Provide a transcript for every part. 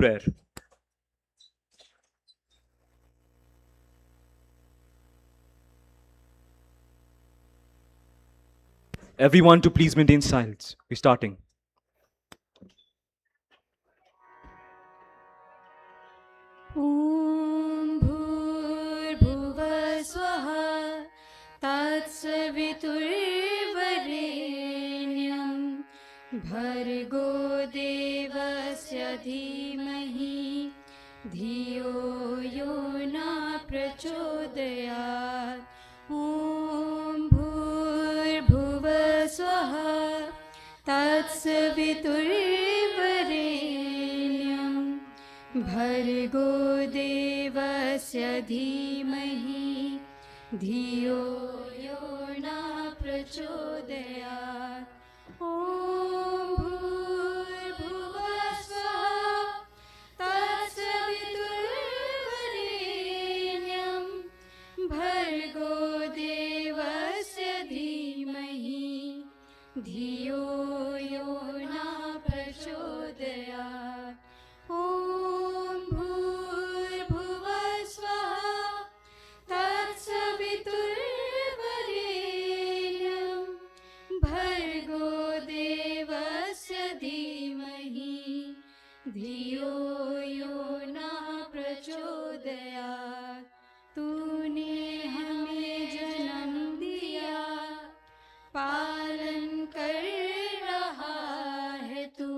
Prayer. Everyone to please maintain silence. We're starting. ॐ भूर्भुवः स्वः तत्सवितुर्वरेण्यं भर्गो देवस्य धीमहि धियो यो न प्रचोदयात् ॐ भूर्भुवः स्वः तत्सवितुर्वरेण्यं भर्गो देवस्य धीमहि धियो यो न प्रचोदयात् ॐ भूर्भुवः स्वः तत्सवितुर्वरेण्यं भर्गो देवस्य धीमहि धियो यो न प्रचोदयात् ॐ भूर्भुवः स्वः तत्सवितुर्वरेण्यं भर्गो देवस्य धीमहि धियो यो न प्रचोदयात् तूने हमें जन्म दिया पालन कर रहा है तू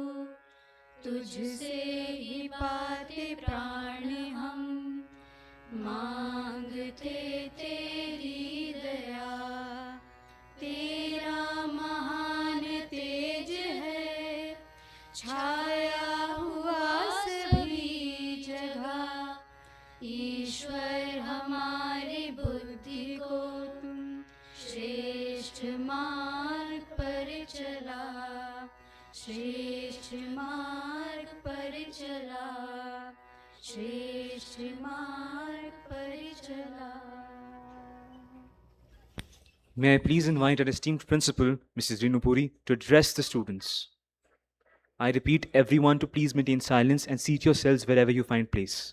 तुझसे ही पाते प्राण हम मांगते तेरी दया तेरा महान तेज है छाया हुआ सभी जगह ईश्वर हमारी बुद्धि को तुम श्रेष्ठ मार्ग पर चला श्रेष्ठ मार्ग पर चला श्रेष्ठ मार्ग पर चला May I please invite our esteemed principal, Mrs. Renupuri, to address the students. I repeat, everyone to please maintain silence and seat yourselves wherever you find place.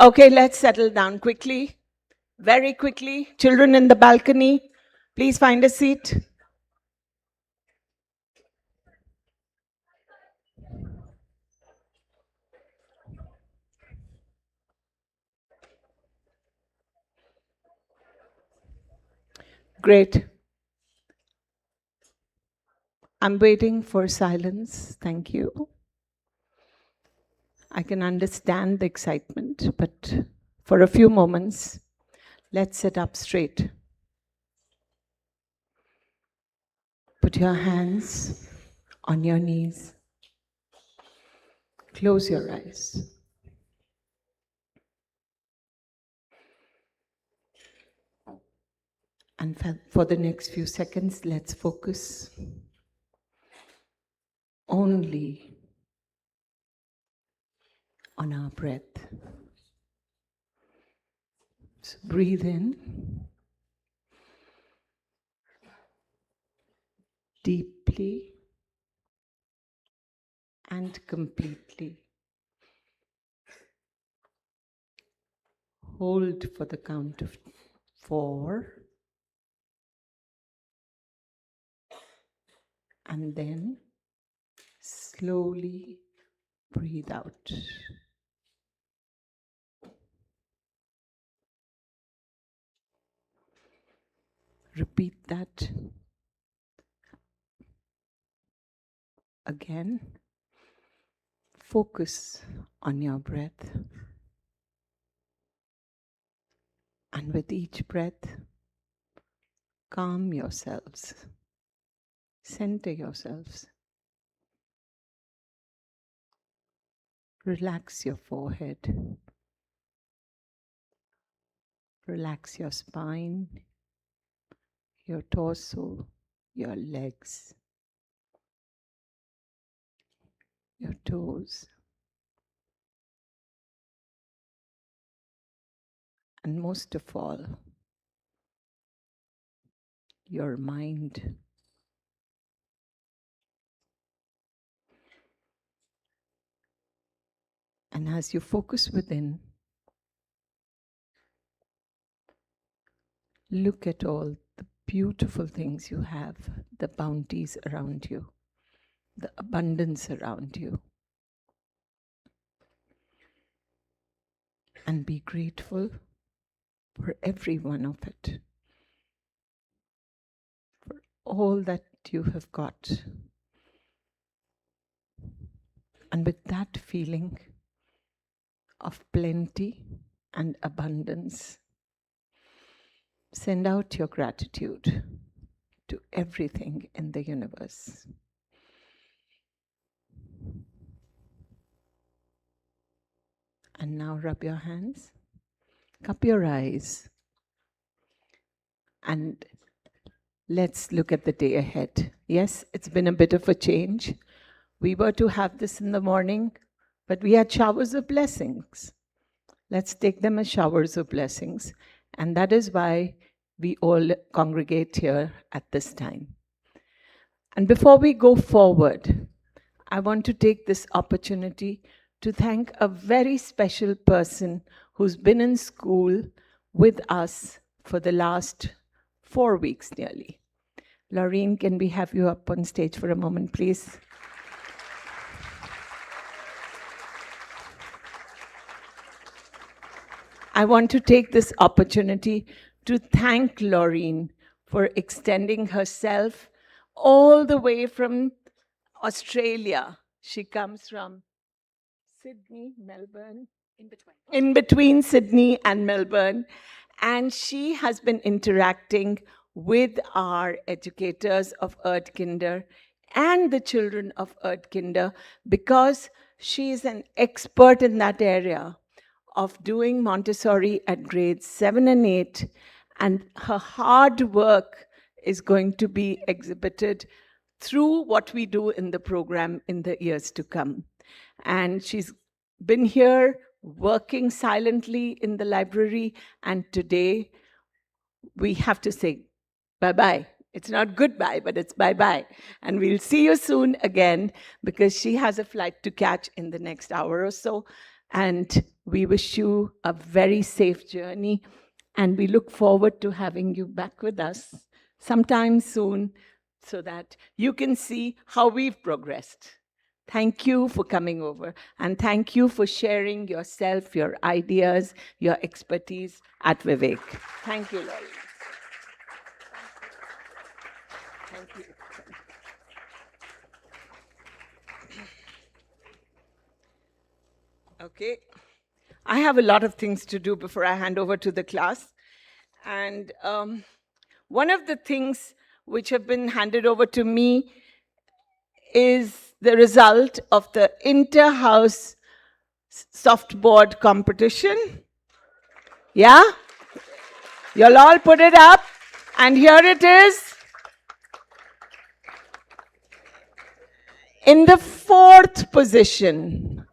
Okay, let's settle down quickly, very quickly. Children in the balcony, please find a seat. Great. I'm waiting for silence. Thank you. I can understand the excitement, but for a few moments, let's sit up straight. Put your hands on your knees. Close your eyes. And for the next few seconds, let's focus only on our breath. So breathe in deeply and completely. Hold for the count of 4. And then slowly breathe out. Repeat that again. Focus on your breath. And with each breath, calm yourselves. Center yourselves. Relax your forehead. Relax your spine, your torso, your legs. your toes, and most of all, your mind. And as you focus within, look at all the beautiful things you have, the bounties around you, the abundance around you. And be grateful for every one of it, for all that you have got. And with that feeling of plenty and abundance, send out your gratitude to everything in the universe. And now rub your hands, cup your eyes, and let's look at the day ahead. Yes, it's been a bit of a change. We were to have this in the morning, but we had showers of blessings. Let's take them as showers of blessings. And that is why we all congregate here at this time. And before we go forward, I want to take this opportunity to thank a very special person who's been in school with us for the last 4 weeks nearly. Laureen, can we have you up on stage for a moment, please? I want to take this opportunity to thank Laureen for extending herself all the way from Australia. She comes from Sydney, Melbourne, in between Sydney and Melbourne. And she has been interacting with our educators of Erdkinder and the children of Erdkinder because she is an expert in that area of doing Montessori at grades 7 and 8. And her hard work is going to be exhibited through what we do in the program in the years to come. And she's been here working silently in the library, and today we have to say bye-bye. It's not goodbye, but it's bye-bye. And we'll see you soon again because she has a flight to catch in the next hour or so. And we wish you a very safe journey. And we look forward to having you back with us sometime soon so that you can see how we've progressed. Thank you for coming over, and thank you for sharing yourself, your ideas, your expertise at Vivek. Thank you, Laurie. Thank you. Okay. I have a lot of things to do before I hand over to the class. And one of the things which have been handed over to me is the result of the inter-house softboard competition. Yeah? You'll all put it up. And here it is. In the fourth position,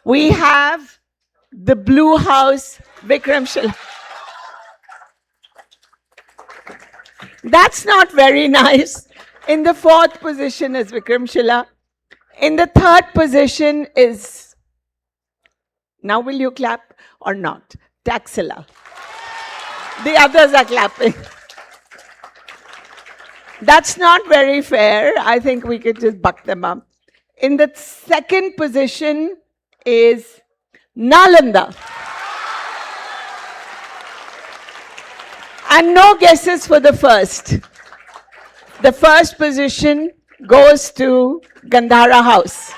we have the Blue House Vikram Shila. That's not very nice. In the fourth position is Vikram Shila. In the third position is, now will you clap or not? Taxila. The others are clapping. That's not very fair. I think we could just buck them up. In the second position is Nalanda. And no guesses for the first. The first position goes to Gandhara House.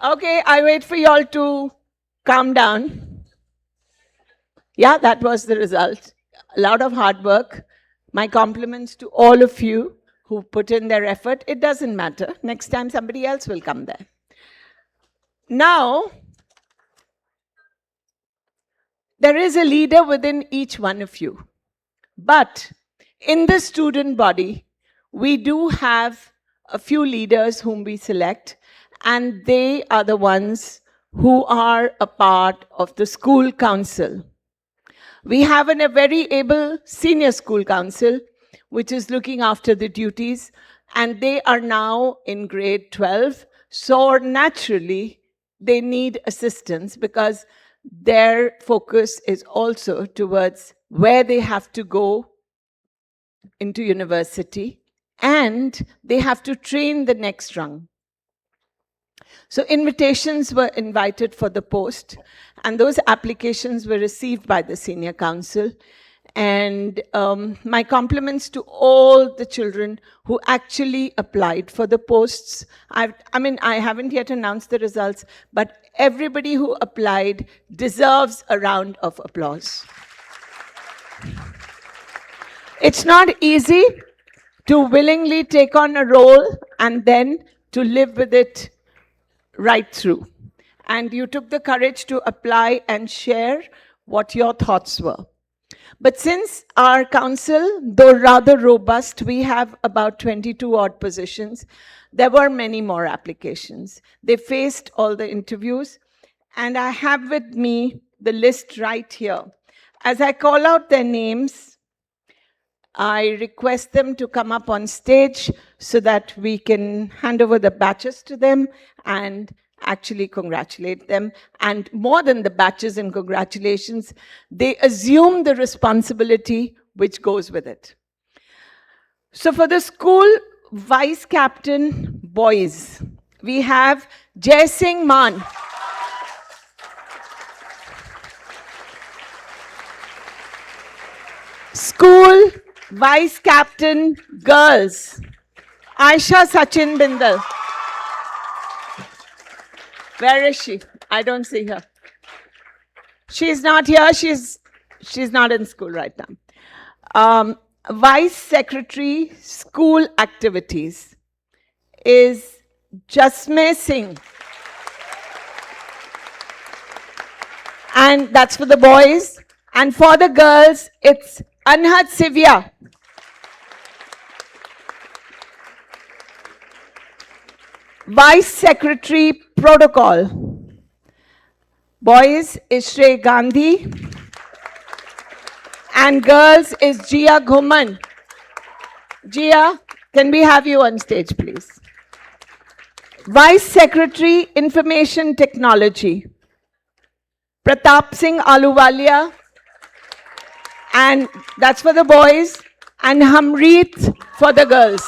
Okay, I wait for you all to calm down. Yeah, that was the result. A lot of hard work. My compliments to all of you who put in their effort. It doesn't matter. Next time somebody else will come there. Now, There is a leader within each one of you. But in the student body, we do have a few leaders whom we select, and they are the ones who are a part of the school council. We have a very able senior school council, which is looking after the duties, and they are now in grade 12. So naturally, they need assistance because their focus is also towards where they have to go into university, and they have to train the next rung. So invitations were invited for the post, and those applications were received by the senior council. And my compliments to all the children who actually applied for the posts. I haven't yet announced the results, but everybody who applied deserves a round of applause. It's not easy to willingly take on a role and then to live with it right through. And you took the courage to apply and share what your thoughts were. But since our council, though rather robust, we have about 22 odd positions, there were many more applications. They faced all the interviews, and I have with me the list right here. As I call out their names, I request them to come up on stage so that we can hand over the badges to them and actually congratulate them. And more than the badges and congratulations, they assume the responsibility which goes with it. So for the school vice captain boys, we have Jai Singh Man. School vice captain girls, Aisha Sachin Bindal. Where is she? I don't see her. She's not here. She's not in school right now. Vice Secretary School Activities is Jasmine Singh. And that's for the boys. And for the girls, it's Anhat Sivya. Vice Secretary Protocol. Boys is Shrey Gandhi. And girls is Jia Ghuman. Jia, can we have you on stage, please? Vice Secretary Information Technology. Pratap Singh Aluwalia. And that's for the boys. And Hamreet for the girls.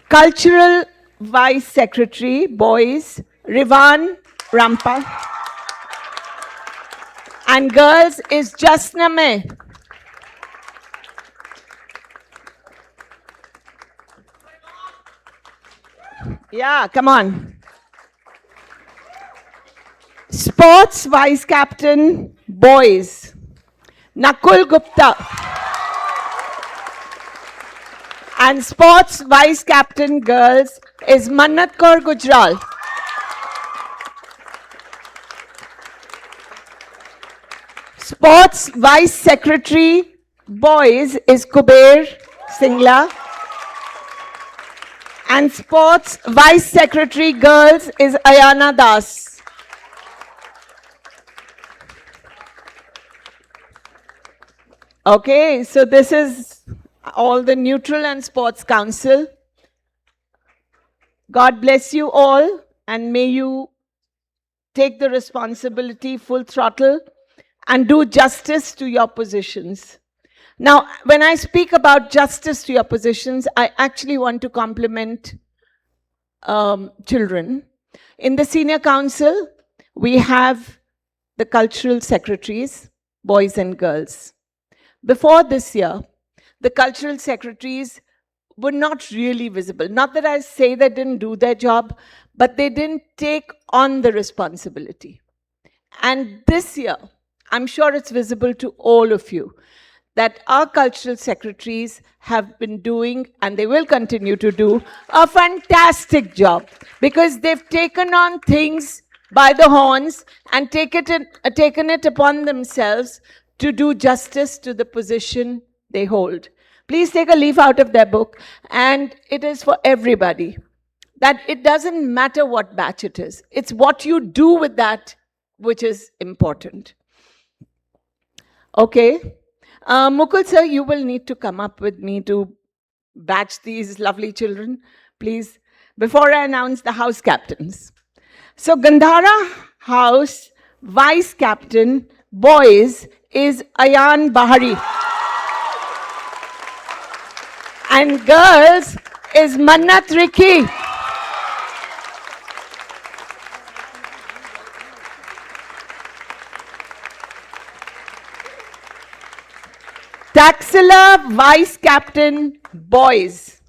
Cultural Vice Secretary, boys, Rivan Rampa. And girls is Jasna May. Yeah, come on. Sports Vice Captain, boys, Nakul Gupta. And Sports Vice Captain, girls, is Mannat Kaur Gujral. Sports Vice Secretary, boys, is Kuber Singla. And Sports Vice Secretary, girls, is Ayana Das. Okay, so this is all the Neutral and Sports Council. God bless you all, and may you take the responsibility full throttle and do justice to your positions. Now, when I speak about justice to your positions, I actually want to compliment children. In the senior council, we have the cultural secretaries, boys and girls. Before this year, the cultural secretaries were not really visible. Not that I say they didn't do their job, but they didn't take on the responsibility. And this year, I'm sure it's visible to all of you, that our cultural secretaries have been doing, and they will continue to do, a fantastic job, because they've taken on things by the horns and taken it upon themselves to do justice to the position they hold. Please take a leaf out of their book, and it is for everybody, that it doesn't matter what batch it is. It's what you do with that which is important. Okay. Mukul sir, you will need to come up with me to batch these lovely children, please, before I announce the house captains. So Gandhara House Vice Captain Boys is Ayan Bahari. And girls is Mannat Riki. Taxila Vice Captain Boys,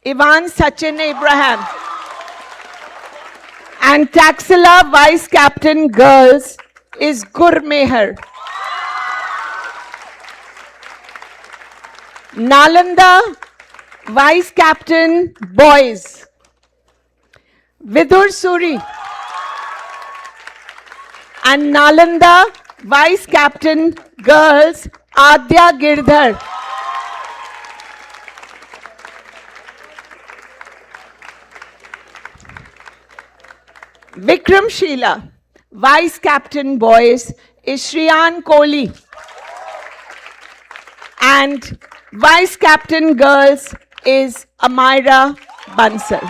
Ivan Sachin Abraham. And Taxila Vice Captain Girls is Gurmeher. Nalanda Vice Captain Boys, Vidur Suri. And Nalanda Vice Captain Girls, Adya Girdhar. Vikram Sheila, Vice Captain Boys, is Shriyan Kohli. And Vice Captain Girls is Amira Bansal.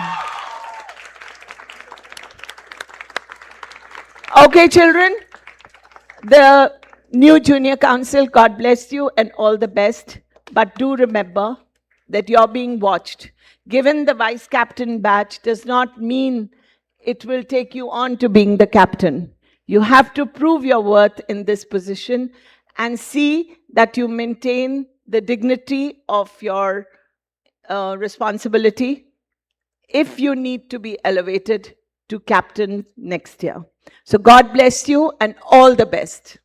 Okay, children, the new Junior Council, God bless you and all the best. But do remember that you're being watched. Given the Vice Captain badge does not mean it will take you on to being the captain. You have to prove your worth in this position and see that you maintain the dignity of your responsibility if you need to be elevated to captain next year. So God bless you and all the best.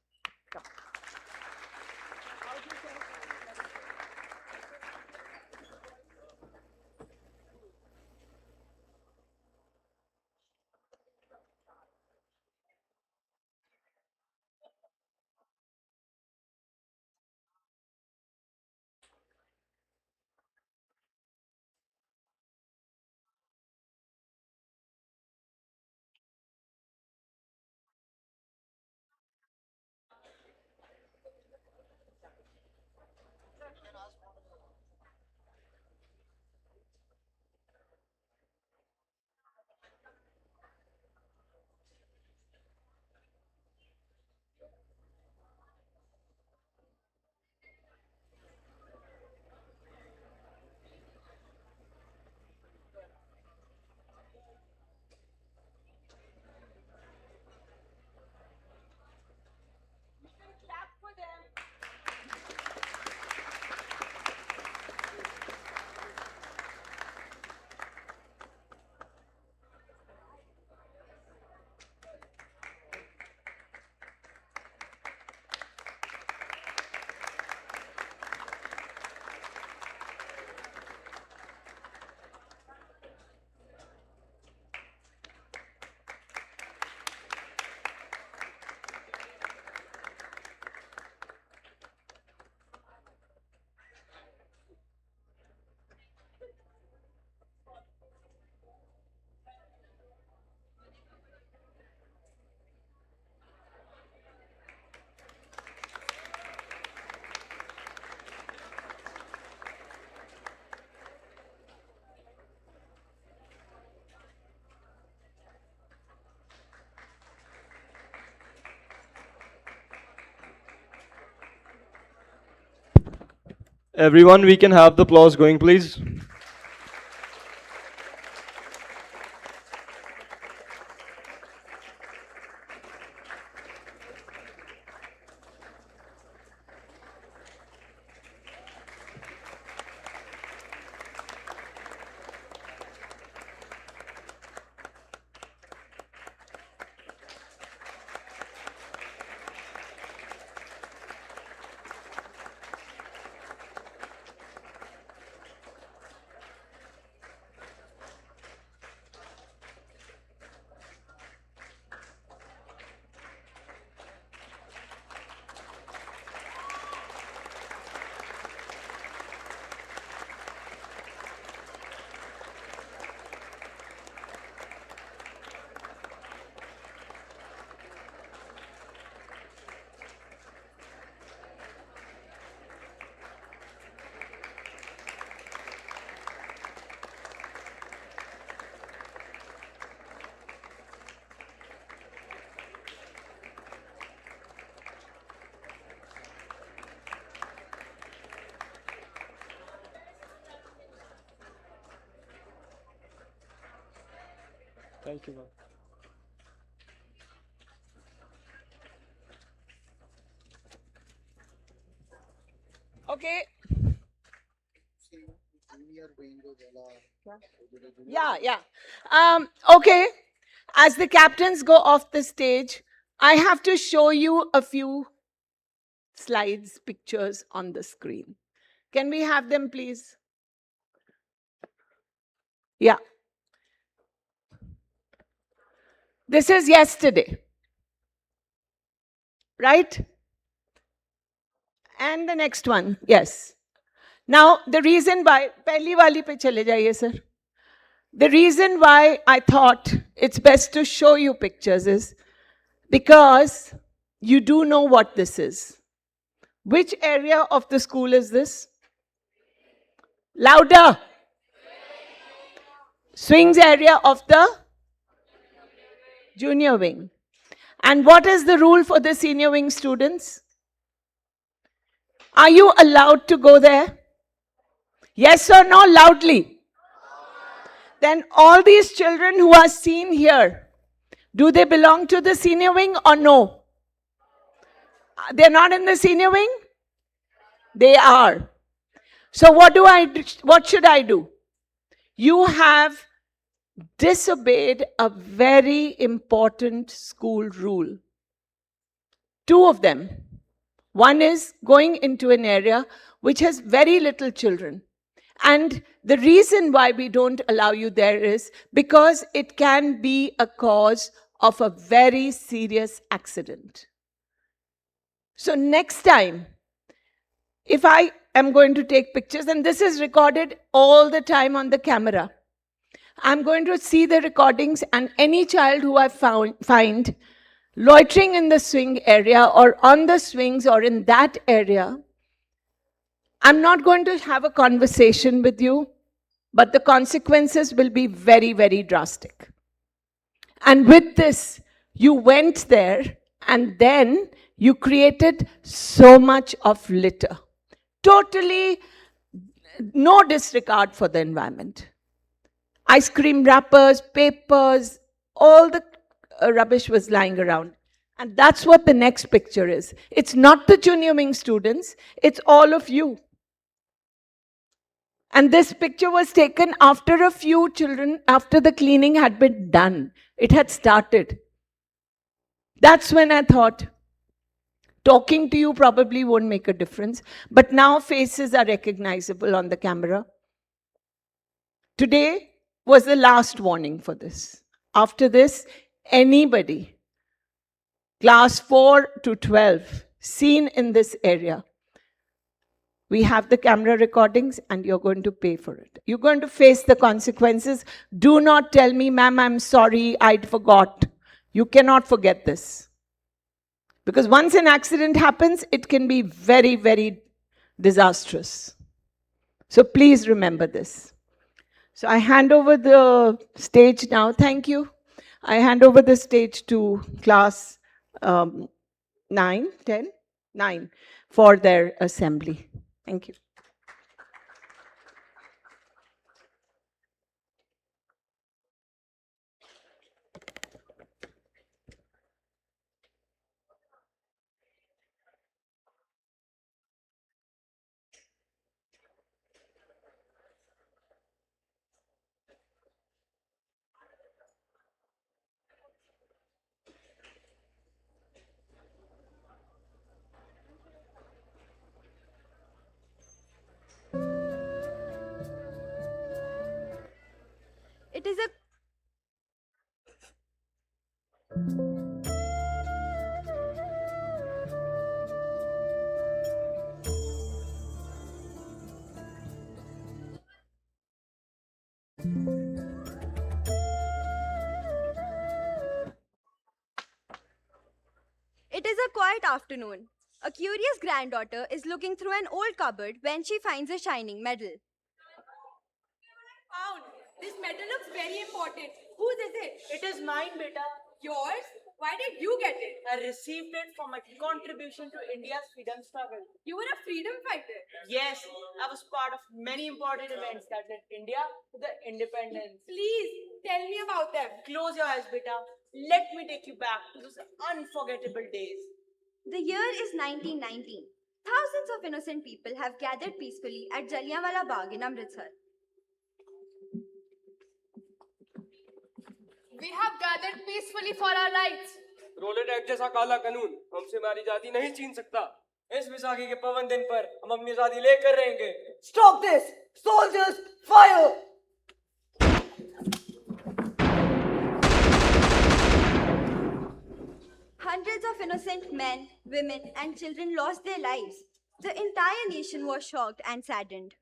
Everyone, we can have the applause going, please. Thank you, ma'am. Okay. Yeah. Okay. As the captains go off the stage, I have to show you a few slides, pictures on the screen. Can we have them, please? Yeah. This is yesterday, right? And the next one, yes. Now, the reason why, pehli wali pe chale jaiye, sir. The reason why I thought it's best to show you pictures is because you do know what this is. Which area of the school is this? Louder. Swing's area of the junior wing. And what is the rule for the senior wing students? Are you allowed to go there? Yes or no, loudly? Then all these children who are seen here, do they belong to the senior wing or no? They're not in the senior wing? They are. So what should I do? You have disobeyed a very important school rule. Two of them. One is going into an area which has very little children. And the reason why we don't allow you there is because it can be a cause of a very serious accident. So next time, if I am going to take pictures, and this is recorded all the time on the camera, I'm going to see the recordings, and any child who I find loitering in the swing area or on the swings or in that area, I'm not going to have a conversation with you, but the consequences will be very, very drastic. And with this, you went there and then you created so much of litter. Totally no disregard for the environment. Ice cream wrappers, papers, all the rubbish was lying around. And that's what the next picture is. It's not the junior wing students, it's all of you. And this picture was taken after a few children, after the cleaning had been done. It had started. That's when I thought, talking to you probably won't make a difference, but now faces are recognizable on the camera. Today was the last warning for this. After this, anybody, class 4 to 12, seen in this area, we have the camera recordings and you're going to pay for it. You're going to face the consequences. Do not tell me, ma'am, I'm sorry, I forgot. You cannot forget this. Because once an accident happens, it can be very, very disastrous. So please remember this. So I hand over the stage now. Thank you. I hand over the stage to class 9 for their assembly. Thank you. It is a It is a quiet afternoon. A curious granddaughter is looking through an old cupboard when she finds a shining medal. Found. This medal looks very important. Whose is it? It is mine, beta. Yours? Why did you get it? I received it for my contribution to India's freedom struggle. You were a freedom fighter. Yes, I was part of many important events that led India to the independence. Please tell me about them. Close your eyes, beta. Let me take you back to those unforgettable days. The year is 1919. Thousands of innocent people have gathered peacefully at Jallianwala Bagh in Amritsar. We have gathered peacefully for our rights. Rowlatt act जैसा काला कानून हमसे हमारी आजादी नहीं छीन सकता। इस विसाखी के पवन दिन पर हम अपनी आजादी लेकर रहेंगे। Stop this! Soldiers, fire! Hundreds of innocent men, women, and children lost their lives. The entire nation was shocked and saddened.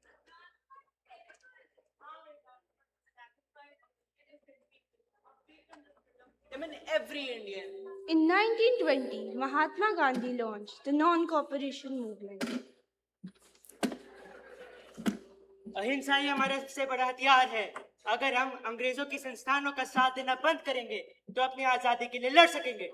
I mean, every Indian. In 1920, Mahatma Gandhi launched the non-cooperation movement. अहिंसा ही हमारा सबसे बड़ा हथियार है। अगर हम अंग्रेजों की संस्थानों का साथ देना बंद करेंगे तो अपनी आजादी के लिए लड़ सकेंगे।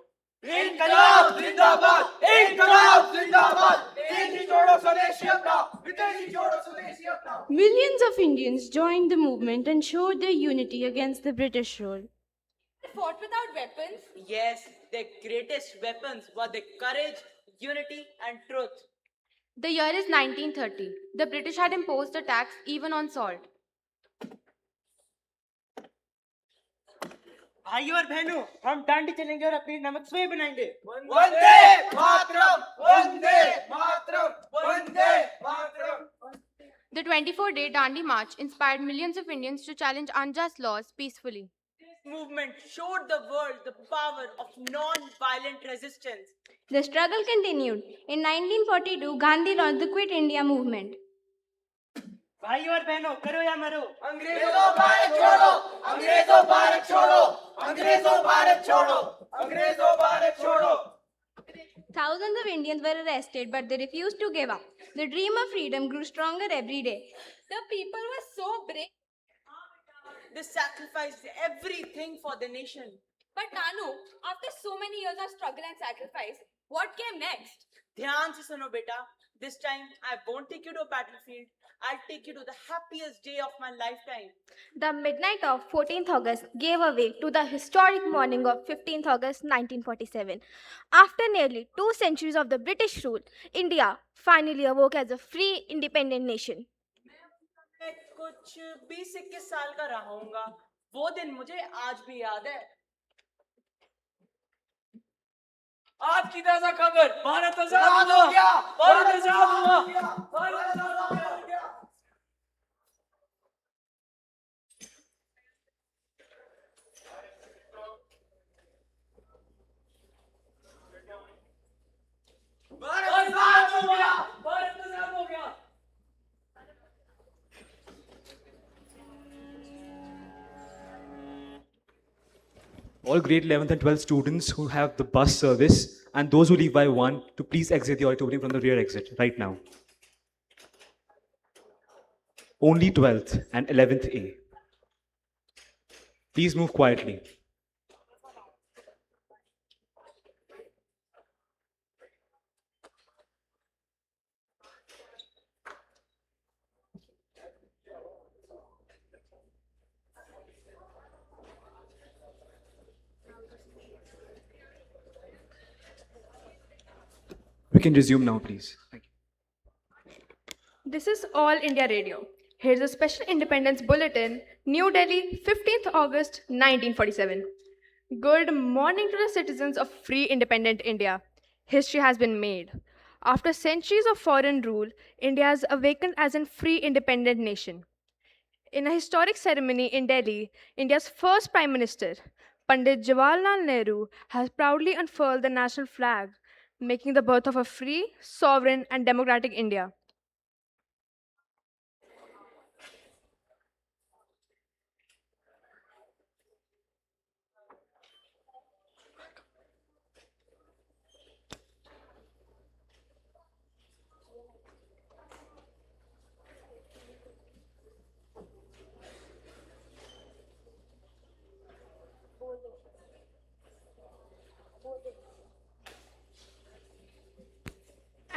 इनकलाब जिंदाबाद! इनकलाब जिंदाबाद! विदेशी छोड़ो स्वदेशी अपना! विदेशी छोड़ो स्वदेशी अपना! Millions of Indians joined the movement and showed their unity against the British rule. They fought without weapons. Yes, their greatest weapons were their courage, unity, and truth. The year is 1930. The British had imposed a tax even on salt. भाइयों और बहनों, हम डांडी चलेंगे और अपनी नमक सोई बनाएंगे। Vande Mataram! Vande Mataram! Vande Mataram! The 24-day Dandi March inspired millions of Indians to challenge unjust laws peacefully. This movement showed the world the power of non-violent resistance. The struggle continued. In 1942, Gandhi launched the Quit India movement. भाइयों और बहनों, करो या मरो। अंग्रेजों भारत छोड़ो! अंग्रेजों भारत छोड़ो! अंग्रेजों भारत छोड़ो! अंग्रेजों भारत छोड़ो! Thousands of Indians were arrested, but they refused to give up. The dream of freedom grew stronger every day. The people were so brave. They sacrificed everything for the nation. But Nanu, after so many years of struggle and sacrifice, what came next? ध्यान से सुनो बेटा. This time I won't take you to a battlefield. I'll take you to the happiest day of my lifetime. The midnight of 14th August gave way to the historic morning of 15th August 1947. After nearly 2 centuries of the British rule, India finally awoke as a free, independent nation. मैं कुछ 20-21 साल का रहा हूँगा. वो दिन मुझे आज भी याद है. आज की ताजा खबर, भारत आजाद हो गया! भारत आजाद हुआ! भारत आजाद हो गया! भारत आजाद हो गया! भारत आजाद हो गया! All grade 11th and 12th students who have the bus service and those who leave by 1 to please exit the auditorium from the rear exit right now. Only 12th and 11th A. Please move quietly. We can resume now, please. Thank you. This is All India Radio. Here's a special Independence Bulletin, New Delhi, 15th August 1947. Good morning to the citizens of free independent India. History has been made. After centuries of foreign rule, India has awakened as a free independent nation. In a historic ceremony in Delhi, India's first Prime Minister, Pandit Jawaharlal Nehru, has proudly unfurled the national flag, making the birth of a free, sovereign, and democratic India.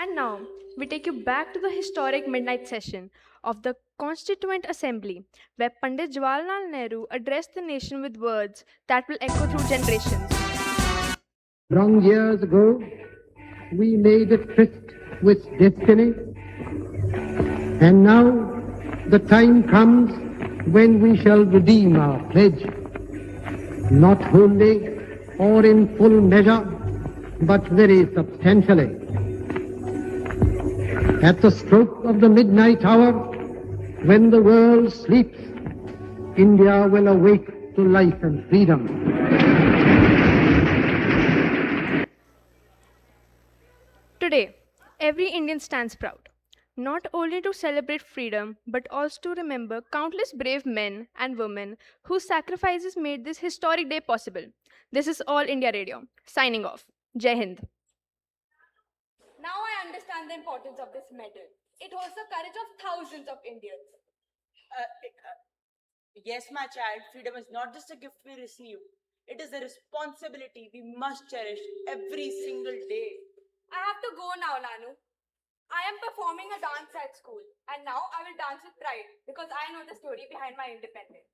And now we take you back to the historic midnight session of the Constituent Assembly, where Pandit Jawaharlal Nehru addressed the nation with words that will echo through generations. Long years ago, we made a tryst with destiny, and now the time comes when we shall redeem our pledge, not wholly or in full measure, but very substantially. At the stroke of the midnight hour, when the world sleeps, India will awake to life and freedom. Today, every Indian stands proud, not only to celebrate freedom, but also to remember countless brave men and women whose sacrifices made this historic day possible. This is All India Radio, signing off. Jai Hind. Now I understand the importance of this medal. It holds the courage of thousands of Indians. Yes, my child, freedom is not just a gift we receive. It is a responsibility we must cherish every single day. I have to go now, Nanu. I am performing a dance at school, and now I will dance with pride because I know the story behind my independence.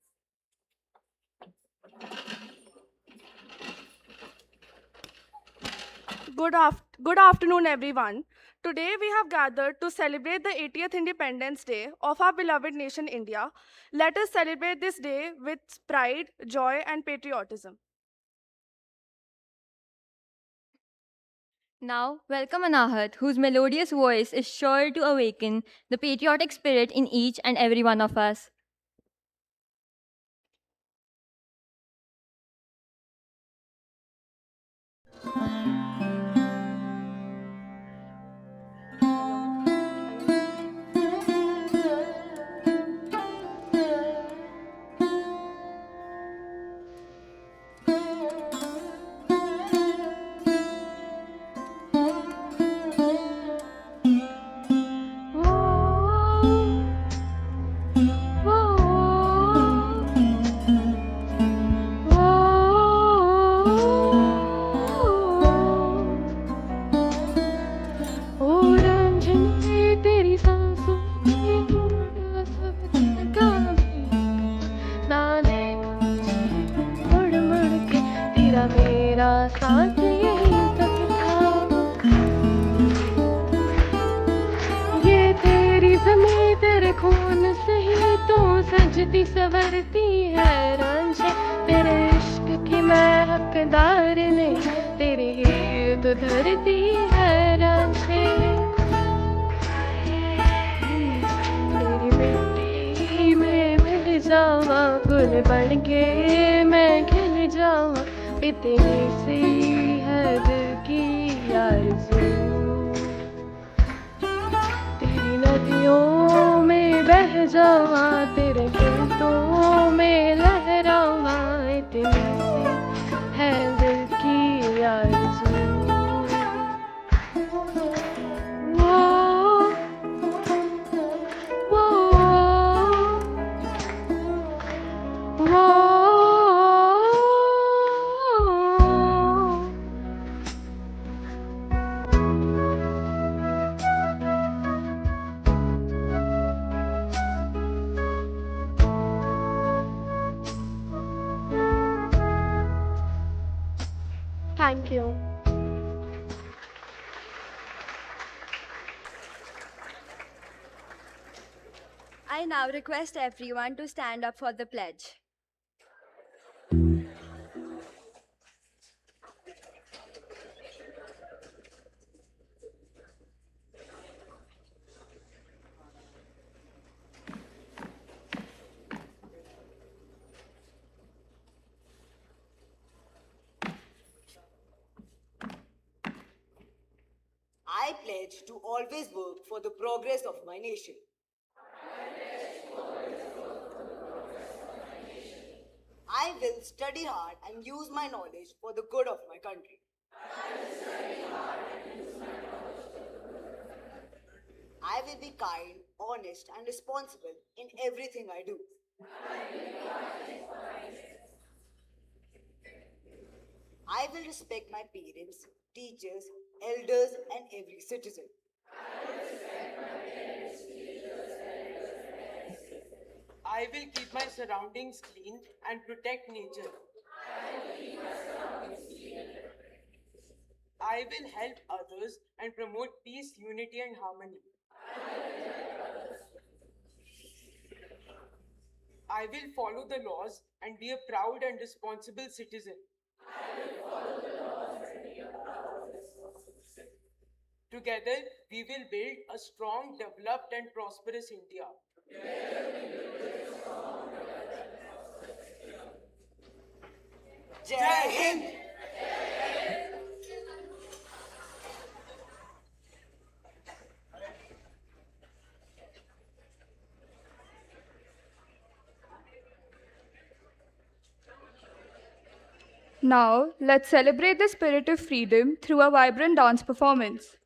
Good afternoon, everyone. Today we have gathered to celebrate the 80th Independence Day of our beloved nation, India. Let us celebrate this day with pride, joy, and patriotism. Now, welcome Anahat, whose melodious voice is sure to awaken the patriotic spirit in each and every one of us. सजती सवरती है रांझे तेरे इश्क की मैं हकदार नहीं तेरी ही तो धरती है रांझे तेरी मिट्टी में मिल जावा गुल बन के मैं खिल जावा इतनी सी है दिल की आरज़ू तेरी नदियों में बह जावा तेरे गिरदों में लहरावा इतनी सी है दिल की आरज़ू Thank you. I now request everyone to stand up for the pledge. I pledge to always work for the progress of my nation. I will study hard and use my knowledge for the good of my country. I will be kind, honest, and responsible in everything I do. I will respect my parents, teachers, elders, and every citizen. I will keep my surroundings clean and protect nature. I will help others and promote peace, unity, and harmony. I will follow the laws and be a proud and responsible citizen. Together, we will build a strong, developed, and prosperous India. Jai Hind! Now, let's celebrate the spirit of freedom through a vibrant dance performance.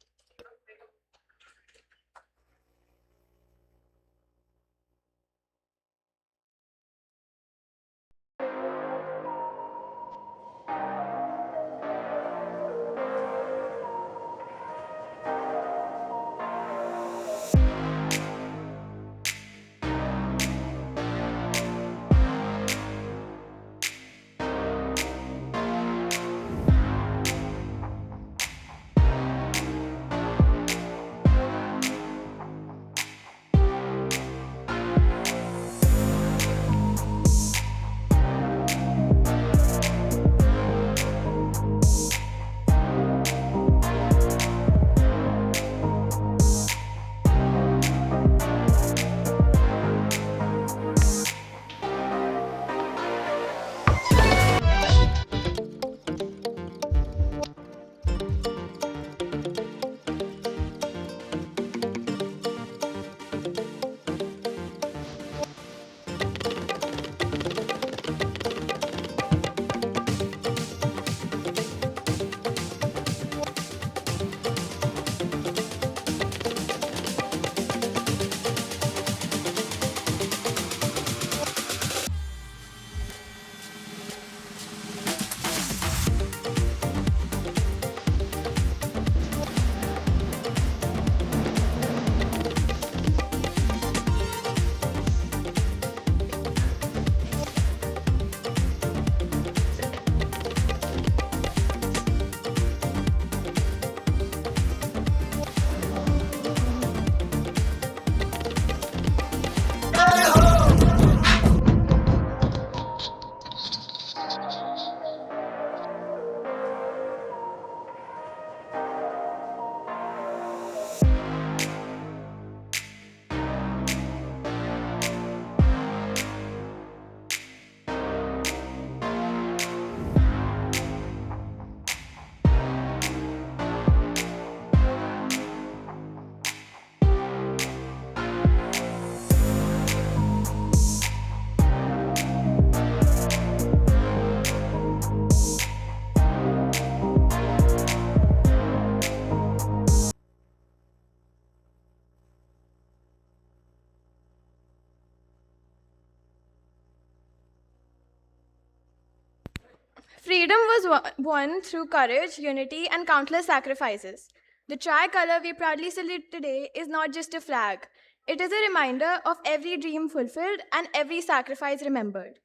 Freedom was won through courage, unity, and countless sacrifices. The tricolor we proudly salute today is not just a flag, it is a reminder of every dream fulfilled and every sacrifice remembered.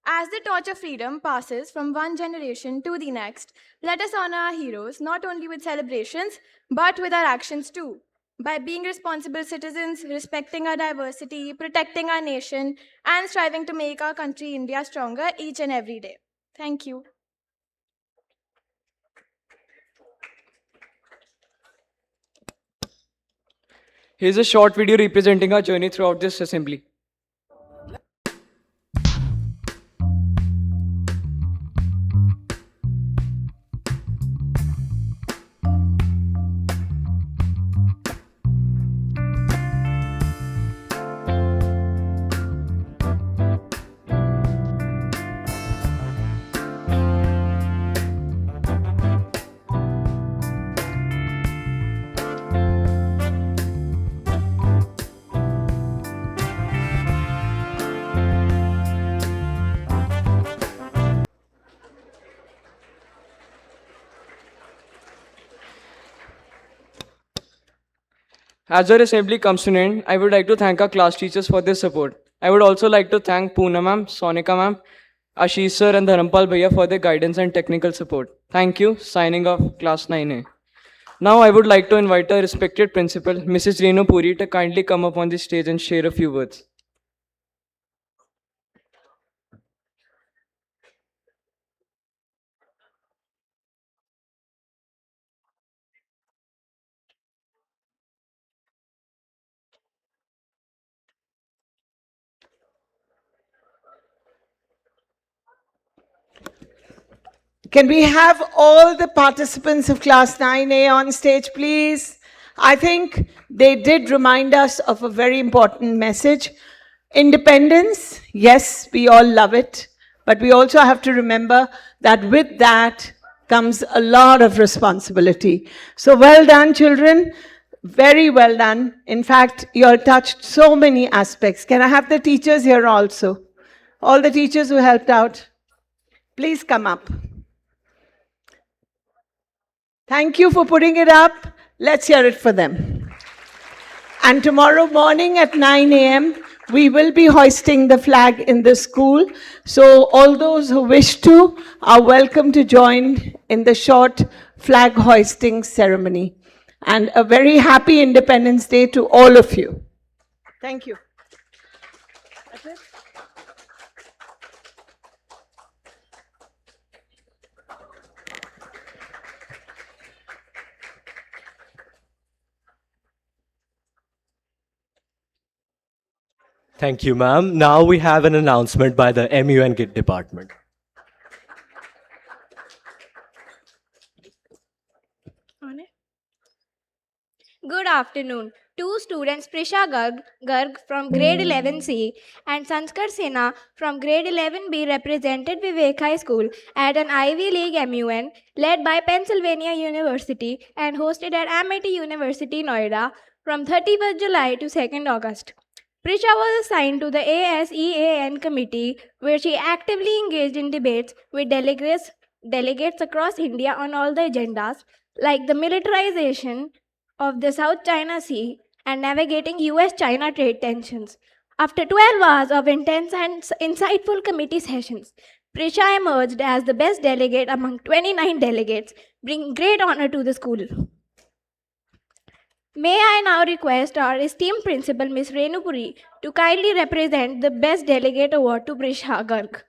As the torch of freedom passes from one generation to the next, let us honor our heroes not only with celebrations, but with our actions too. By being responsible citizens, respecting our diversity, protecting our nation, and striving to make our country, India, stronger each and every day. Thank you. Here's a short video representing our journey throughout this assembly. As our assembly comes to an end, I would like to thank our class teachers for their support. I would also like to thank Poona ma'am, Sonika ma'am, Ashish sir and Dharampal Bhaiya for their guidance and technical support. Thank you. Signing off class 9A. Now I would like to invite our respected principal, Mrs. Renu Puri, to kindly come up on the stage and share a few words. Can we have all the participants of class 9A on stage, please? I think they did remind us of a very important message. Independence, yes, we all love it, but we also have to remember that with that comes a lot of responsibility. So well done, children. Very well done. In fact, you all touched so many aspects. Can I have the teachers here also? All the teachers who helped out, please come up. Thank you for putting it up. Let's hear it for them. And tomorrow morning at 9 a.m., we will be hoisting the flag in the school. So all those who wish to are welcome to join in the short flag hoisting ceremony. And a very happy Independence Day to all of you. Thank you. Thank you, ma'am. Now we have an announcement by the MUN Git department. Good afternoon. Two students, Prisha Garg from grade 11C and Sanskar Sinha from grade 11B, represented Vivek High School at an Ivy League MUN led by Pennsylvania University and hosted at Amity University, Noida from 31st July to 2nd August. Prisha was assigned to the ASEAN committee, where she actively engaged in debates with delegates across India on all the agendas, like the militarization of the South China Sea and navigating US China trade tensions. After 12 hours of intense and insightful committee sessions, Prisha emerged as the best delegate among 29 delegates, bringing great honor to the school. May I now request our esteemed principal, Ms. Renu Puri, to kindly represent the Best Delegate Award to Prisha Garg.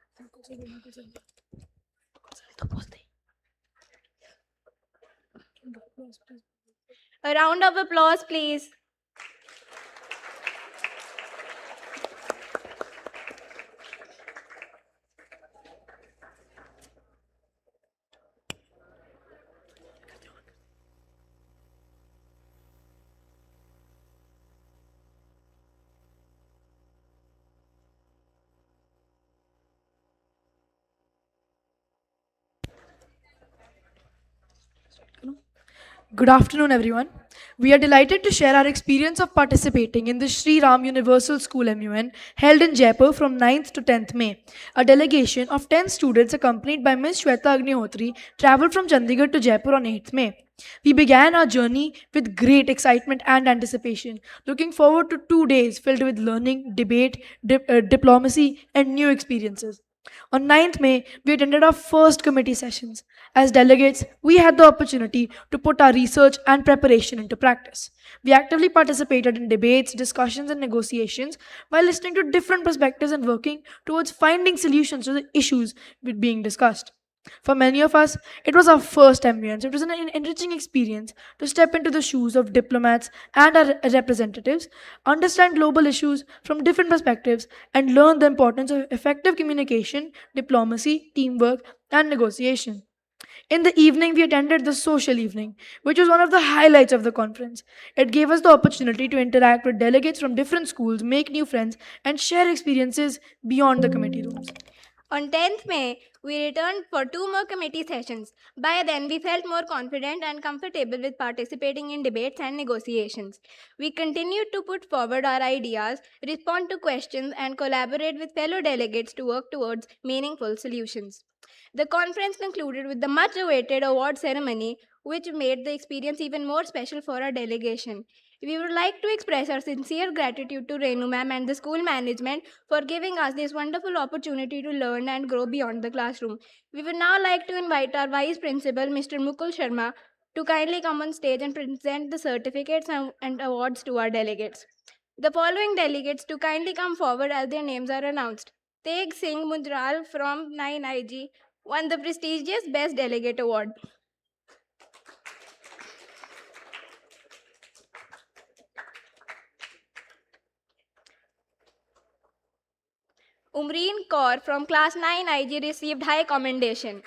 A round of applause, please. Good afternoon, everyone. We are delighted to share our experience of participating in the Sri Ram Universal School MUN held in Jaipur from 9th to 10th May. A delegation of 10 students accompanied by Ms. Shweta Agnihotri traveled from Chandigarh to Jaipur on 8th May. We began our journey with great excitement and anticipation, looking forward to 2 days filled with learning, debate, diplomacy, and new experiences. On 9th May, we attended our first committee sessions. As delegates, we had the opportunity to put our research and preparation into practice. We actively participated in debates, discussions, and negotiations while listening to different perspectives and working towards finding solutions to the issues being discussed. For many of us, it was our first MUN, so it was an enriching experience to step into the shoes of diplomats and our representatives, understand global issues from different perspectives, and learn the importance of effective communication, diplomacy, teamwork, and negotiation. In the evening, we attended the social evening, which was one of the highlights of the conference. It gave us the opportunity to interact with delegates from different schools, make new friends, and share experiences beyond the committee rooms. On 10th May, we returned for 2 more committee sessions. By then, we felt more confident and comfortable with participating in debates and negotiations. We continued to put forward our ideas, respond to questions, and collaborate with fellow delegates to work towards meaningful solutions. The conference concluded with the much awaited award ceremony, which made the experience even more special for our delegation. We would like to express our sincere gratitude to Renu ma'am and the school management for giving us this wonderful opportunity to learn and grow beyond the classroom. We would now like to invite our Vice Principal, Mr. Mukul Sharma, to kindly come on stage and present the certificates and awards to our delegates. The following delegates to kindly come forward as their names are announced. Teg Singh Mundral from 9IG won the prestigious Best Delegate Award. Umreen Kaur from class 9 IG received high commendation.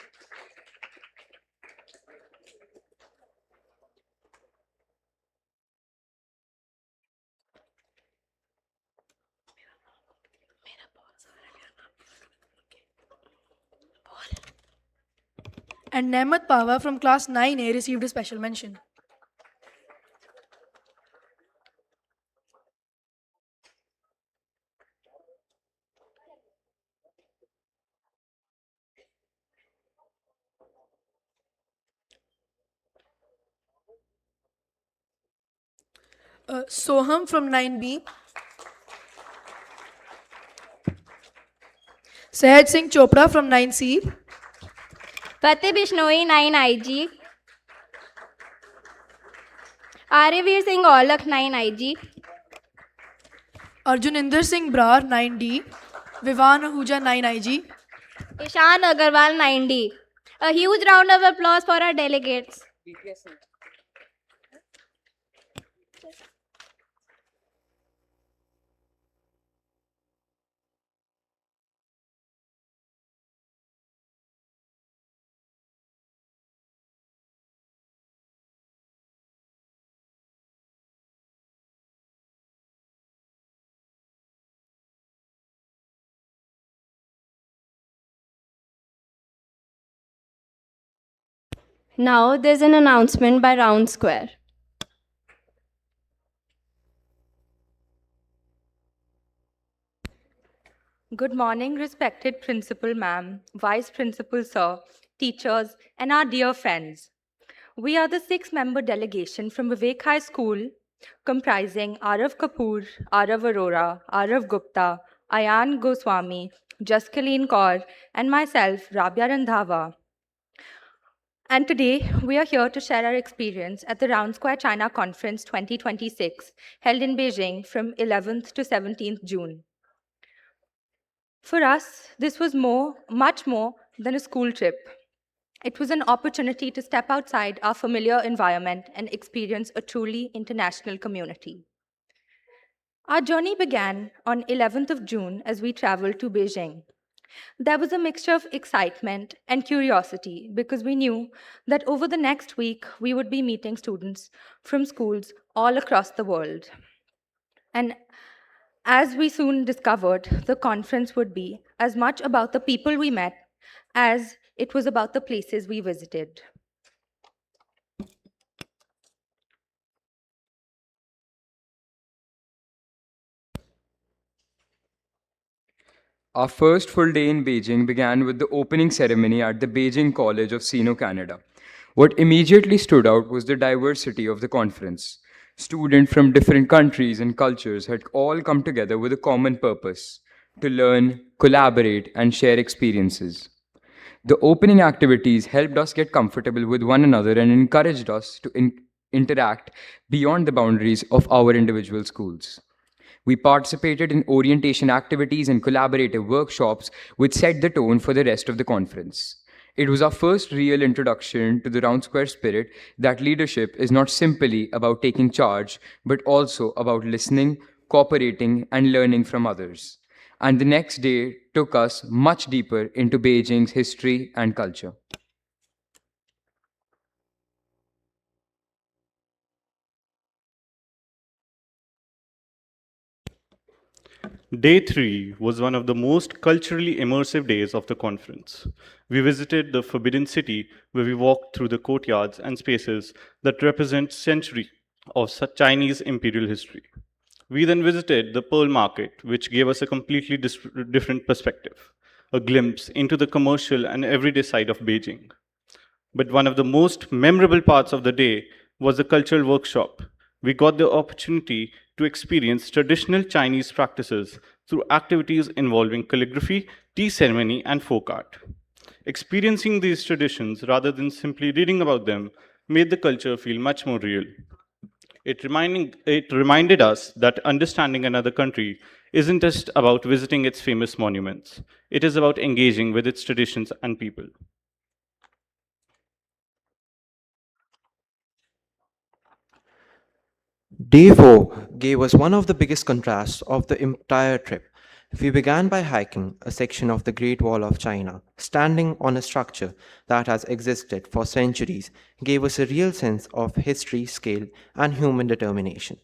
And Nehmat Pawa from class 9A received a special mention. Soham from 9B. Sahaj Singh Chopra from 9C. Fateh Bishnoi 9 IG. Aryaveer Singh Aulakh 9 IG. Arjuninder Singh Brar 9D. Vivan Ahuja 9 IG. Ishan Agarwal 9D. A huge round of applause for our delegates. Now there's an announcement by Round Square. Good morning, respected Principal Ma'am, Vice Principal Sir, teachers, and our dear friends. We are the 6-member delegation from Vivek High School, comprising Arav Kapoor, Arav Arora, Arav Gupta, Ayan Goswami, Jaskaleen Kaur, and myself, Rabia Randhawa. And today, we are here to share our experience at the Round Square China Conference 2026, held in Beijing from 11th to 17th June. For us, this was much more than a school trip. It was an opportunity to step outside our familiar environment and experience a truly international community. Our journey began on 11th of June as we traveled to Beijing. There was a mixture of excitement and curiosity because we knew that over the next week we would be meeting students from schools all across the world. And as we soon discovered, the conference would be as much about the people we met as it was about the places we visited. Our first full day in Beijing began with the opening ceremony at the Beijing College of Sino Canada. What immediately stood out was the diversity of the conference. Students from different countries and cultures had all come together with a common purpose: to learn, collaborate, and share experiences. The opening activities helped us get comfortable with one another and encouraged us to interact beyond the boundaries of our individual schools. We participated in orientation activities and collaborative workshops, which set the tone for the rest of the conference. It was our first real introduction to the Round Square spirit that leadership is not simply about taking charge, but also about listening, cooperating, and learning from others. And the next day took us much deeper into Beijing's history and culture. Day 3 was one of the most culturally immersive days of the conference. We visited the Forbidden City, where we walked through the courtyards and spaces that represent centuries of Chinese imperial history. We then visited the Pearl Market, which gave us a completely different perspective, a glimpse into the commercial and everyday side of Beijing. But one of the most memorable parts of the day was the cultural workshop, We got the opportunity to experience traditional Chinese practices through activities involving calligraphy, tea ceremony, and folk art. Experiencing these traditions rather than simply reading about them made the culture feel much more real. It reminded us that understanding another country isn't just about visiting its famous monuments, it is about engaging with its traditions and people. Day 4 gave us one of the biggest contrasts of the entire trip. We began by hiking a section of the Great Wall of China. Standing on a structure that has existed for centuries gave us a real sense of history, scale, and human determination.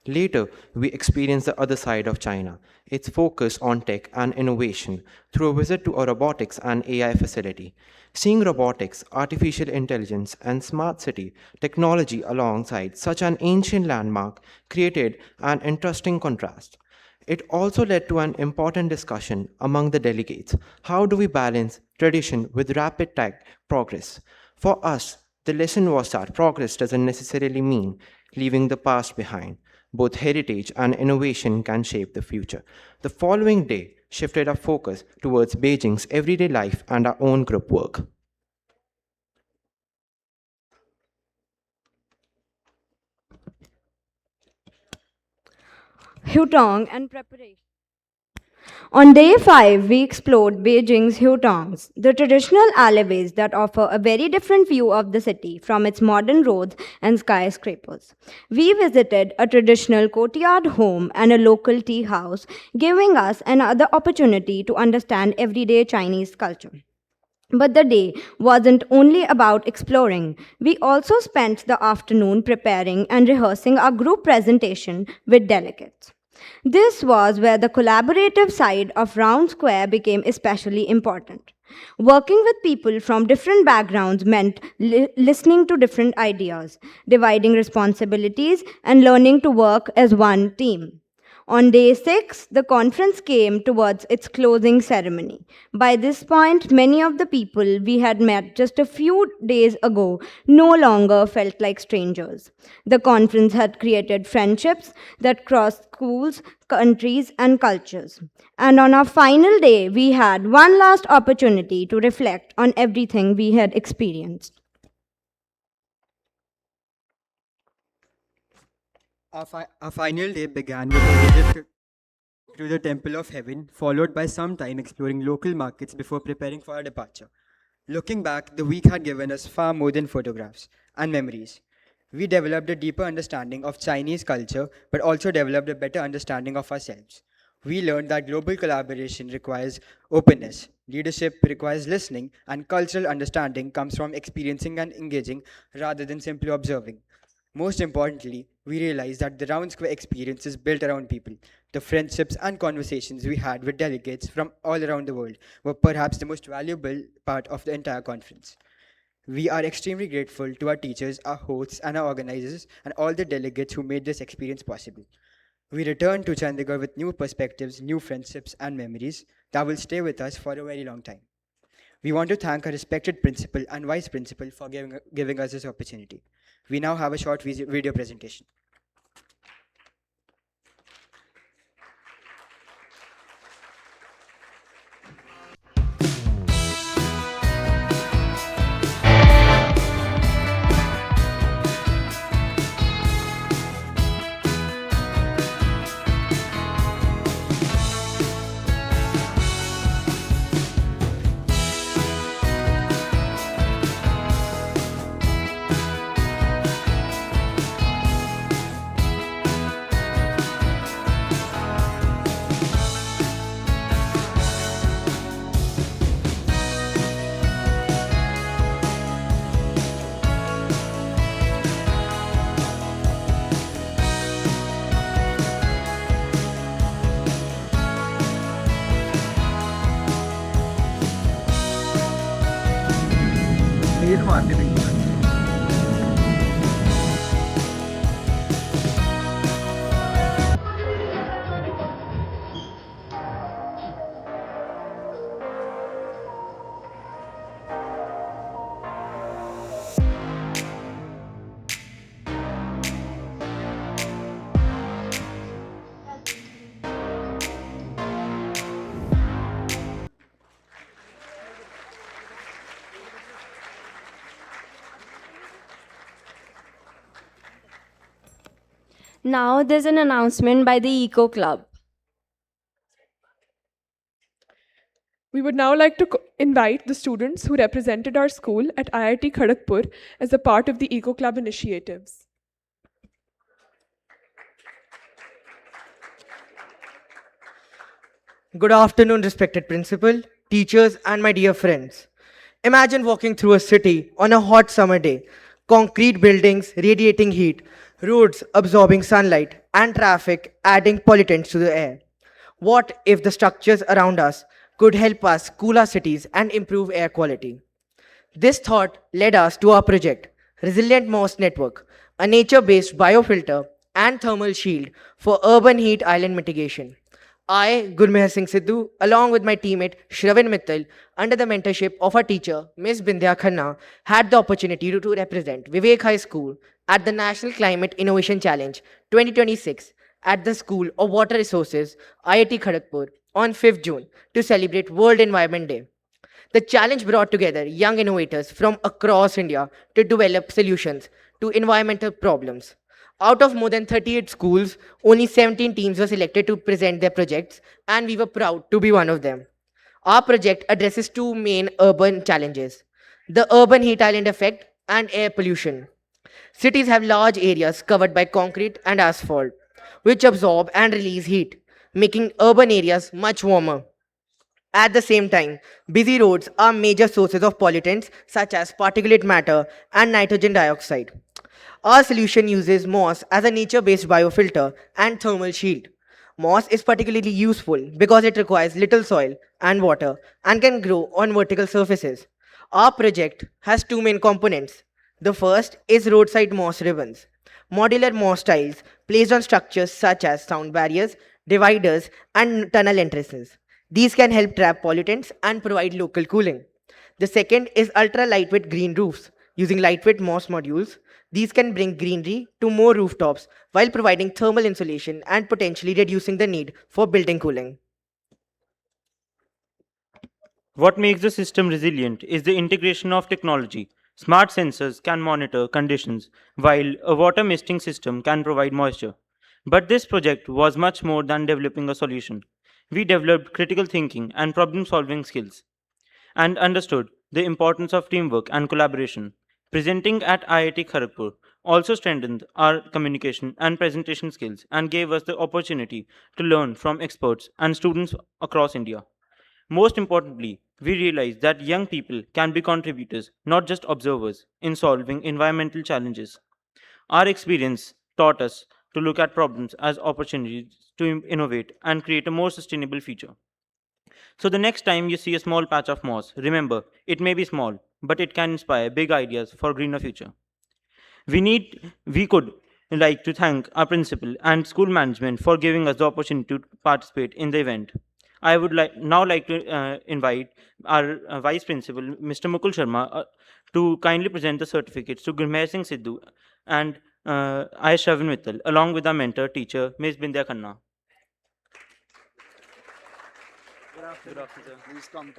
Later, we experienced the other side of China, its focus on tech and innovation, through a visit to a robotics and AI facility. Seeing robotics, artificial intelligence, and smart city technology alongside such an ancient landmark created an interesting contrast. It also led to an important discussion among the delegates. How do we balance tradition with rapid tech progress? For us, the lesson was that progress doesn't necessarily mean leaving the past behind. Both heritage and innovation can shape the future. The following day shifted our focus towards Beijing's everyday life and our own group work. Hutong and preparation. On day 5, we explored Beijing's hutongs, the traditional alleyways that offer a very different view of the city from its modern roads and skyscrapers. We visited a traditional courtyard home and a local tea house, giving us another opportunity to understand everyday Chinese culture. But the day wasn't only about exploring. We also spent the afternoon preparing and rehearsing our group presentation with delegates. This was where the collaborative side of Round Square became especially important. Working with people from different backgrounds meant listening to different ideas, dividing responsibilities, and learning to work as one team. On day 6, the conference came towards its closing ceremony. By this point, many of the people we had met just a few days ago no longer felt like strangers. The conference had created friendships that crossed schools, countries, and cultures. And on our final day, we had one last opportunity to reflect on everything we had experienced. Our final day began with a visit to the Temple of Heaven, followed by some time exploring local markets before preparing for our departure. Looking back, the week had given us far more than photographs and memories. We developed a deeper understanding of Chinese culture, but also developed a better understanding of ourselves. We learned that global collaboration requires openness, leadership requires listening, and cultural understanding comes from experiencing and engaging rather than simply observing. Most importantly, we realized that the Round Square experience is built around people. The friendships and conversations we had with delegates from all around the world were perhaps the most valuable part of the entire conference. We are extremely grateful to our teachers, our hosts, and our organizers, and all the delegates who made this experience possible. We return to Chandigarh with new perspectives, new friendships, and memories that will stay with us for a very long time. We want to thank our respected principal and vice principal for giving us this opportunity. We now have a short video presentation. Now there's an announcement by the Eco Club. We would now like to invite the students who represented our school at IIT Kharagpur as a part of the Eco Club initiatives. Good afternoon, respected principal, teachers, and my dear friends. Imagine walking through a city on a hot summer day. Concrete buildings radiating heat, roads absorbing sunlight, and traffic adding pollutants to the air. What if the structures around us could help us cool our cities and improve air quality? This thought led us to our project, Resilient Moss Network, a nature-based biofilter and thermal shield for urban heat island mitigation. I, Gurmeher Singh Sidhu, along with my teammate Shravin Mittal, under the mentorship of our teacher, Ms. Bindya Khanna, had the opportunity to represent Vivek High School at the National Climate Innovation Challenge 2026 at the School of Water Resources, IIT Kharagpur, on 5th June to celebrate World Environment Day. The challenge brought together young innovators from across India to develop solutions to environmental problems. Out of more than 38 schools, only 17 teams were selected to present their projects, and we were proud to be one of them. Our project addresses two main urban challenges: the urban heat island effect and air pollution. Cities have large areas covered by concrete and asphalt, which absorb and release heat, making urban areas much warmer. At the same time, busy roads are major sources of pollutants such as particulate matter and nitrogen dioxide. Our solution uses moss as a nature-based biofilter and thermal shield. Moss is particularly useful because it requires little soil and water and can grow on vertical surfaces. Our project has two main components. The first is roadside moss ribbons, modular moss tiles placed on structures such as sound barriers, dividers, and tunnel entrances. These can help trap pollutants and provide local cooling. The second is ultra lightweight green roofs. Using lightweight moss modules, these can bring greenery to more rooftops while providing thermal insulation and potentially reducing the need for building cooling. What makes the system resilient is the integration of technology. Smart sensors can monitor conditions, while a water misting system can provide moisture. But this project was much more than developing a solution. We developed critical thinking and problem solving skills and understood the importance of teamwork and collaboration. Presenting at IIT Kharagpur also strengthened our communication and presentation skills and gave us the opportunity to learn from experts and students across India. Most importantly, we realized that young people can be contributors, not just observers, in solving environmental challenges. Our experience taught us to look at problems as opportunities to innovate and create a more sustainable future. So, the next time you see a small patch of moss, remember it may be small, but it can inspire big ideas for a greener future. We could like to thank our principal and school management for giving us the opportunity to participate in the event. I would like to invite our vice principal, Mr. Mukul Sharma, to kindly present the certificates to Gurmeher Singh Sidhu and I, Shravin Mittal, along with our mentor teacher, Ms. Bindya Khanna. Good afternoon. Please come.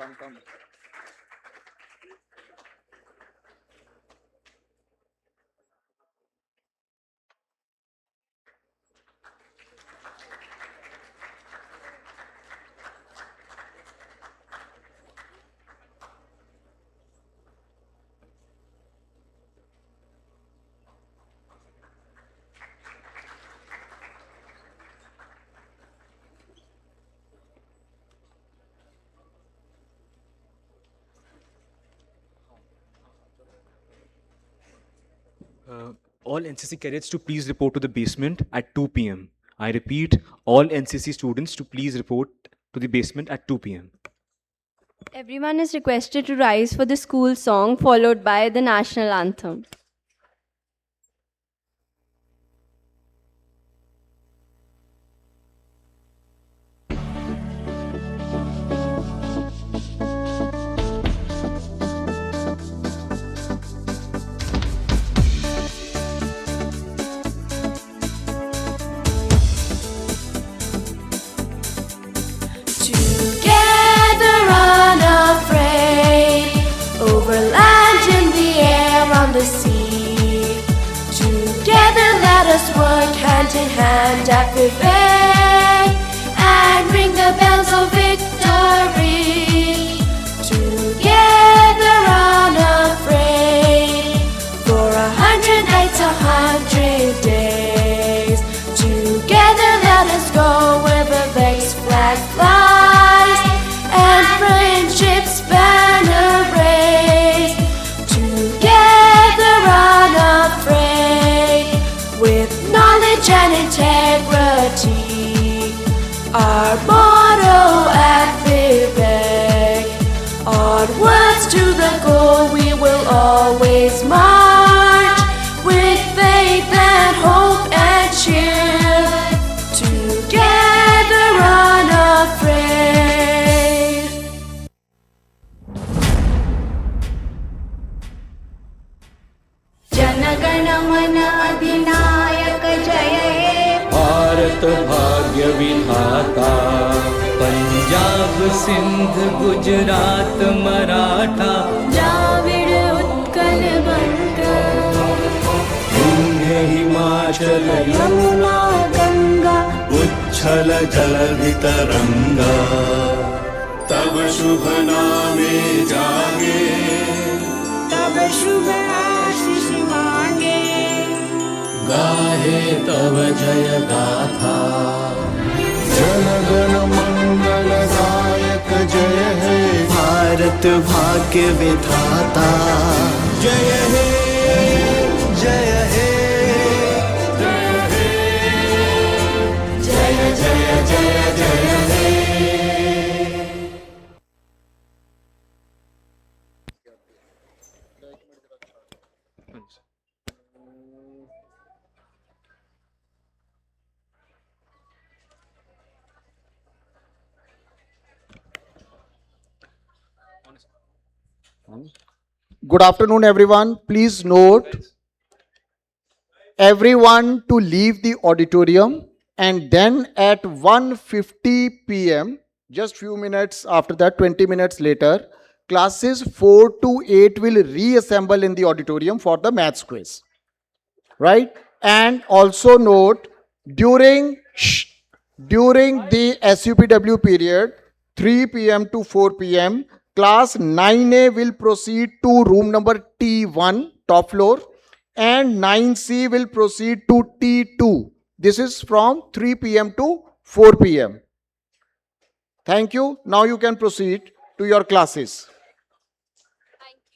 All NCC cadets to please report to the basement at 2 p.m. I repeat, all NCC students to please report to the basement at 2 p.m. Everyone is requested to rise for the school song followed by the national anthem. Together unafraid, over land in the air, on the sea. us work hand in hand at Vivek and ring the bells of victory. Together unafraid for 100 nights, 100 days. Together let us go where Vivek's flag flies and friendship's banner raise. Together unafraid with knowledge and integrity. Our motto at Vivek. Onwards to the goal we will always march with faith and hope and cheer. Together unafraid. जनगण मन अधिनायक जय हे भारत भाग्य विधाता पंजाब सिंध गुजरात मराठा द्राविड उत्कल बंग विंध्य हिमाचल यमुना गंगा उच्छल जलधि तरंगा तब शुभ नामे जागे तब शुभ आशीष मांगे गाहे तव जय गाथा जनगण मंगलदायक जय हे भारत भाग्य विधाता जय हे जय हे जय जय जय जय हे Good afternoon, everyone. Please note everyone to leave the auditorium, and then at 1:50 p.m., just few minutes after that, 20 minutes later, classes 4 to 8 will reassemble in the auditorium for the maths quiz. Right? And also note, during the SUPW period, 3 p.m. to 4 p.m., class 9A will proceed to room number T1, top floor, and 9C will proceed to T2. This is from 3 p.m. to 4 p.m. Thank you. Now you can proceed to your classes.